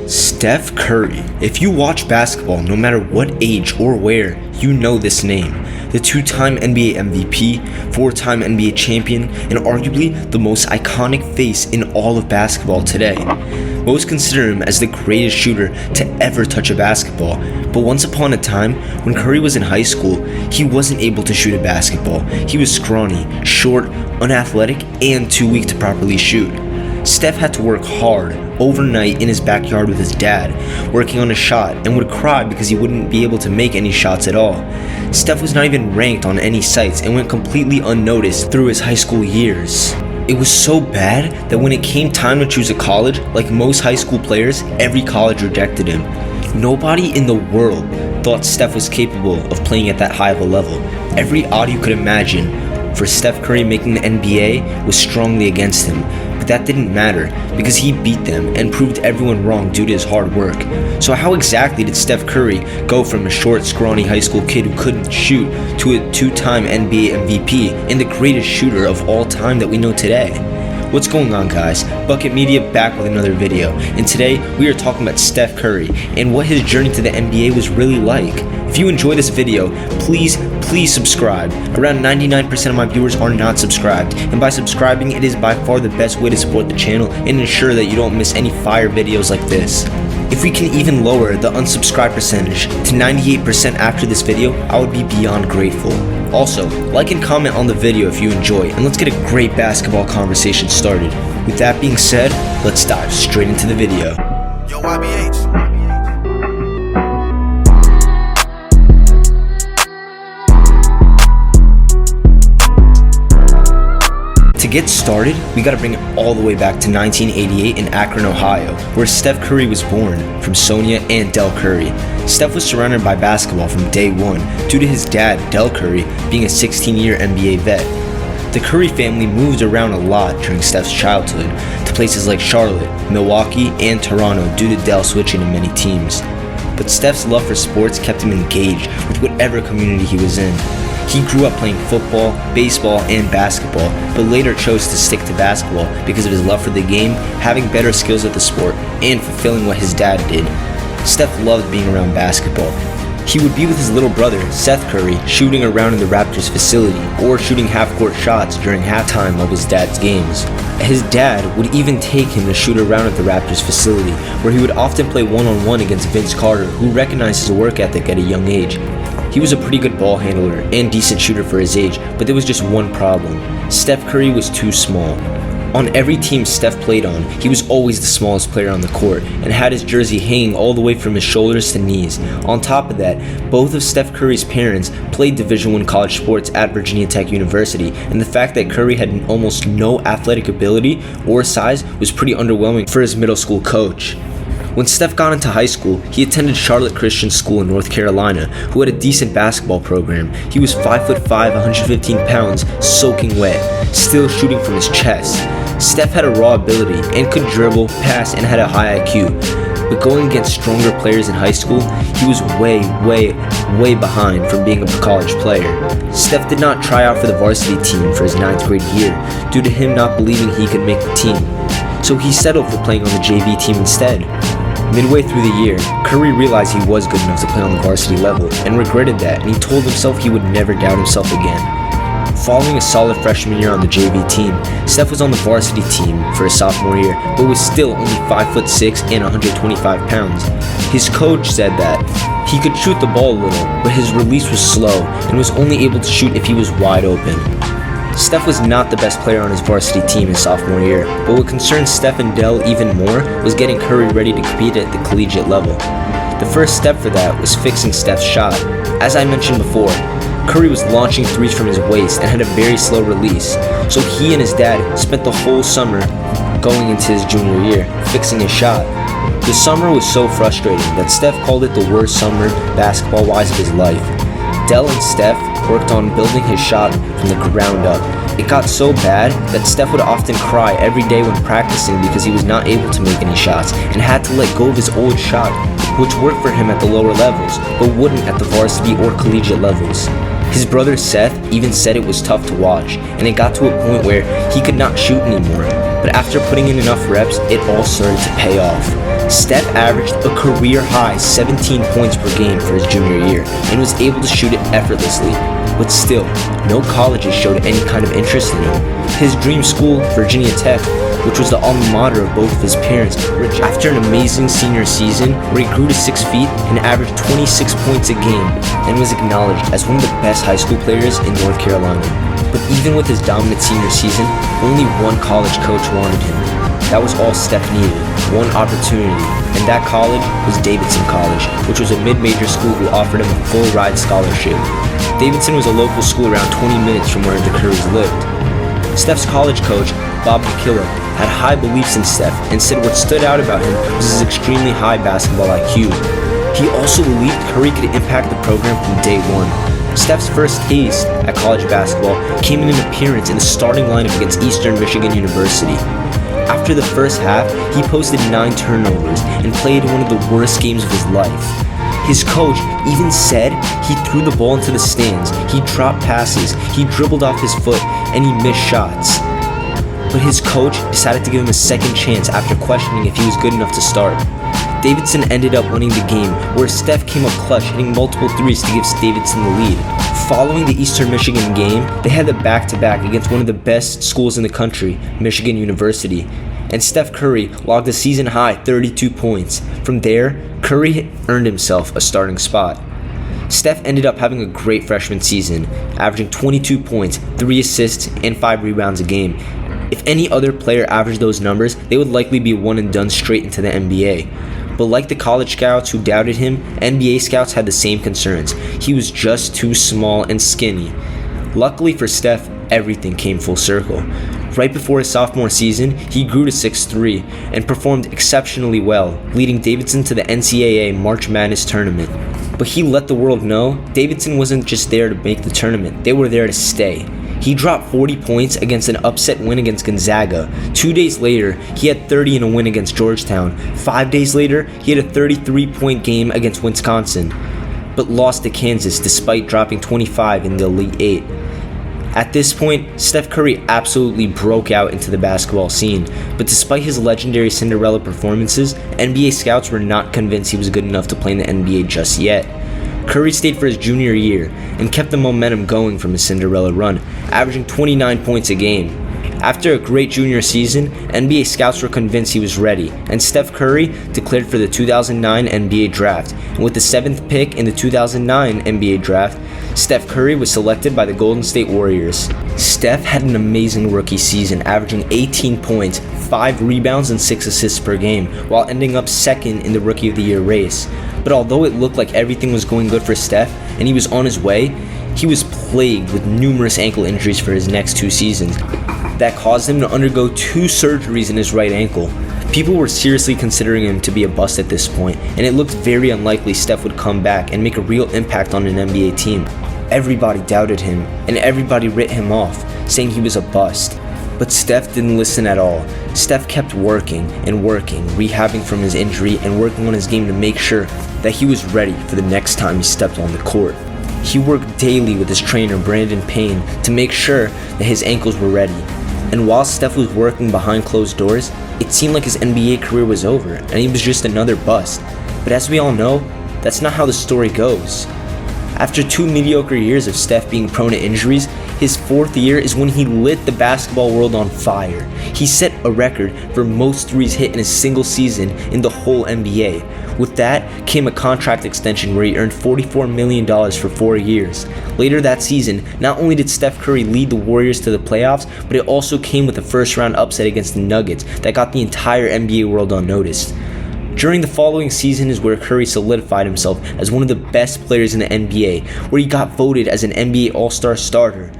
Steph Curry. If you watch basketball, no matter what age or where, you know this name. The two-time NBA MVP, four-time NBA champion, and arguably the most iconic face in all of basketball today. Most consider him as the greatest shooter to ever touch a basketball, but once upon a time, when Curry was in high school, he wasn't able to shoot a basketball. He was scrawny, short, unathletic, and too weak to properly shoot. Steph had to work hard overnight in his backyard with his dad, working on a shot, and would cry because he wouldn't be able to make any shots at all. Steph was not even ranked on any sites and went completely unnoticed through his high school years. It was so bad that when it came time to choose a college, like most high school players, every college rejected him. Nobody in the world thought Steph was capable of playing at that high of a level. Every odd you could imagine for Steph Curry making the NBA was strongly against him, but that didn't matter because he beat them and proved everyone wrong due to his hard work. So how exactly did Steph Curry go from a short, scrawny high school kid who couldn't shoot to a two-time NBA MVP and the greatest shooter of all time that we know today? What's going on, guys? Bucket Media back with another video, and today we are talking about Steph Curry and what his journey to the NBA was really like. If you enjoy this video, please subscribe. Around 99% of my viewers are not subscribed, and by subscribing, it is by far the best way to support the channel and ensure that you don't miss any fire videos like this. If we can even lower the unsubscribe percentage to 98% after this video, I would be beyond grateful. Also, like and comment on the video if you enjoy, and let's get a great basketball conversation started. With that being said, let's dive straight into the video. Yo, YBH. To get started, we gotta bring it all the way back to 1988 in Akron, Ohio, where Steph Curry was born, from Sonia and Del Curry. Steph was surrounded by basketball from day one, due to his dad, Del Curry, being a 16-year NBA vet. The Curry family moved around a lot during Steph's childhood, to places like Charlotte, Milwaukee, and Toronto due to Del switching to many teams. But Steph's love for sports kept him engaged with whatever community he was in. He grew up playing football, baseball, and basketball, but later chose to stick to basketball because of his love for the game, having better skills at the sport, and fulfilling what his dad did. Steph loved being around basketball. He would be with his little brother, Seth Curry, shooting around in the Raptors facility, or shooting half-court shots during halftime of his dad's games. His dad would even take him to shoot around at the Raptors facility, where he would often play one-on-one against Vince Carter, who recognized his work ethic at a young age. He was a pretty good ball handler and decent shooter for his age, but there was just one problem. Steph Curry was too small. On every team Steph played on, he was always the smallest player on the court and had his jersey hanging all the way from his shoulders to knees. On top of that, both of Steph Curry's parents played Division I college sports at Virginia Tech University, and the fact that Curry had almost no athletic ability or size was pretty underwhelming for his middle school coach. When Steph got into high school, he attended Charlotte Christian School in North Carolina, who had a decent basketball program. He was 5'5", 115 pounds, soaking wet, still shooting from his chest. Steph had a raw ability and could dribble, pass, and had a high IQ. But going against stronger players in high school, he was way behind from being a college player. Steph did not try out for the varsity team for his 9th grade year, due to him not believing he could make the team. So he settled for playing on the JV team instead. Midway through the year, Curry realized he was good enough to play on the varsity level and regretted that, and he told himself he would never doubt himself again. Following a solid freshman year on the JV team, Steph was on the varsity team for his sophomore year, but was still only 5'6" and 125 pounds. His coach said that he could shoot the ball a little, but his release was slow and was only able to shoot if he was wide open. Steph was not the best player on his varsity team his sophomore year, but what concerned Steph and Del even more was getting Curry ready to compete at the collegiate level. The first step for that was fixing Steph's shot. As I mentioned before, Curry was launching threes from his waist and had a very slow release, so he and his dad spent the whole summer going into his junior year fixing his shot. The summer was so frustrating that Steph called it the worst summer basketball-wise of his life. Del and Steph worked on building his shot from the ground up. It got so bad that Steph would often cry every day when practicing because he was not able to make any shots and had to let go of his old shot, which worked for him at the lower levels, but wouldn't at the varsity or collegiate levels. His brother Seth even said it was tough to watch, and it got to a point where he could not shoot anymore. But after putting in enough reps, it all started to pay off. Steph averaged a career-high 17 points per game for his junior year and was able to shoot it effortlessly. But still, no colleges showed any kind of interest in him. His dream school, Virginia Tech, which was the alma mater of both of his parents, after an amazing senior season where he grew to 6 feet and averaged 26 points a game and was acknowledged as one of the best high school players in North Carolina. But even with his dominant senior season, only one college coach wanted him. That was all Steph needed, one opportunity, and that college was Davidson College, which was a mid-major school who offered him a full-ride scholarship. Davidson was a local school around 20 minutes from where the Currys lived. Steph's college coach, Bob McKillop, had high beliefs in Steph and said what stood out about him was his extremely high basketball IQ. He also believed Curry could impact the program from day one. Steph's first taste at college basketball came in an appearance in the starting lineup against Eastern Michigan University. After the first half, he posted 9 turnovers and played one of the worst games of his life. His coach even said he threw the ball into the stands, he dropped passes, he dribbled off his foot, and he missed shots. But his coach decided to give him a second chance after questioning if he was good enough to start. Davidson ended up winning the game, where Steph came up clutch, hitting multiple threes to give Davidson the lead. Following the Eastern Michigan game, they had the back-to-back against one of the best schools in the country, Michigan University, and Steph Curry logged a season-high 32 points. From there, Curry earned himself a starting spot. Steph ended up having a great freshman season, averaging 22 points, 3 assists, and 5 rebounds a game. If any other player averaged those numbers, they would likely be one and done straight into the NBA. But like the college scouts who doubted him, NBA scouts had the same concerns. He was just too small and skinny. Luckily for Steph, everything came full circle. Right before his sophomore season, he grew to 6'3" and performed exceptionally well, leading Davidson to the NCAA March Madness tournament. But he let the world know Davidson wasn't just there to make the tournament, they were there to stay. He dropped 40 points against an upset win against Gonzaga. 2 days later, he had 30 in a win against Georgetown. 5 days later, he had a 33-point game against Wisconsin, but lost to Kansas despite dropping 25 in the Elite Eight. At this point, Steph Curry absolutely broke out into the basketball scene, but despite his legendary Cinderella performances, NBA scouts were not convinced he was good enough to play in the NBA just yet. Curry stayed for his junior year and kept the momentum going from his Cinderella run, averaging 29 points a game. After a great junior season, NBA scouts were convinced he was ready, and Steph Curry declared for the 2009 NBA draft. And with the 7th pick in the 2009 NBA draft, Steph Curry was selected by the Golden State Warriors. Steph had an amazing rookie season, averaging 18 points, 5 rebounds, and 6 assists per game, while ending up second in the Rookie of the Year race. But although it looked like everything was going good for Steph and he was on his way, he was plagued with numerous ankle injuries for his next 2 seasons. That caused him to undergo 2 surgeries in his right ankle. People were seriously considering him to be a bust at this point, and it looked very unlikely Steph would come back and make a real impact on an NBA team. Everybody doubted him, and everybody writ him off, saying he was a bust. But Steph didn't listen at all. Steph kept working and working, rehabbing from his injury and working on his game to make sure that he was ready for the next time he stepped on the court. He worked daily with his trainer, Brandon Payne, to make sure that his ankles were ready. And while Steph was working behind closed doors, it seemed like his NBA career was over and he was just another bust. But as we all know, that's not how the story goes. After 2 mediocre years of Steph being prone to injuries, his 4th year is when he lit the basketball world on fire. He set a record for most threes hit in a single season in the whole NBA. With that came a contract extension where he earned $44 million for 4 years. Later that season, not only did Steph Curry lead the Warriors to the playoffs, but it also came with a first-round upset against the Nuggets that got the entire NBA world on notice. During the following season is where Curry solidified himself as one of the best players in the NBA, where he got voted as an NBA All-Star starter.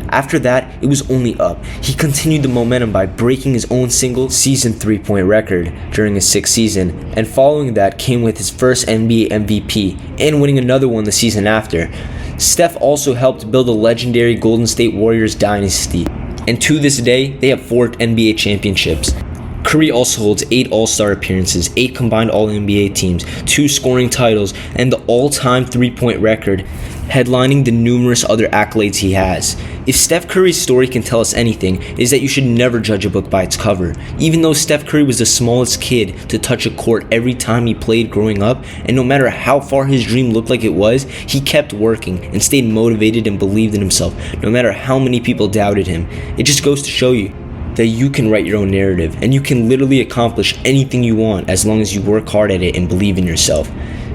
After that, it was only up. He continued the momentum by breaking his own single-season three-point record during his 6th season, and following that came with his first NBA MVP, and winning another one the season after. Steph also helped build a legendary Golden State Warriors dynasty, and to this day, they have 4 NBA championships. Curry also holds 8 All-Star appearances, 8 combined All-NBA teams, 2 scoring titles, and the all-time three-point record headlining the numerous other accolades he has. If Steph Curry's story can tell us anything, it is that you should never judge a book by its cover. Even though Steph Curry was the smallest kid to touch a court every time he played growing up, and no matter how far his dream looked like it was, he kept working and stayed motivated and believed in himself, no matter how many people doubted him. It just goes to show you that you can write your own narrative, and you can literally accomplish anything you want as long as you work hard at it and believe in yourself.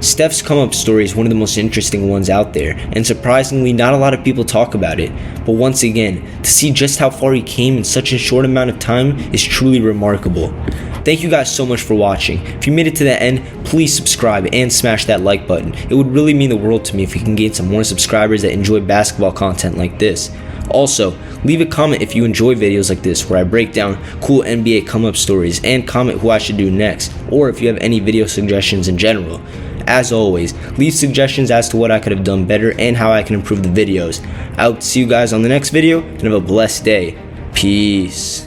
Steph's come-up story is one of the most interesting ones out there, and surprisingly, not a lot of people talk about it. But once again, to see just how far he came in such a short amount of time is truly remarkable. Thank you guys so much for watching. If you made it to the end, please subscribe and smash that like button. It would really mean the world to me if we can gain some more subscribers that enjoy basketball content like this. Also, leave a comment if you enjoy videos like this where I break down cool NBA come-up stories, and comment who I should do next, or if you have any video suggestions in general. As always, leave suggestions as to what I could have done better and how I can improve the videos. I hope to see you guys on the next video, and have a blessed day. Peace.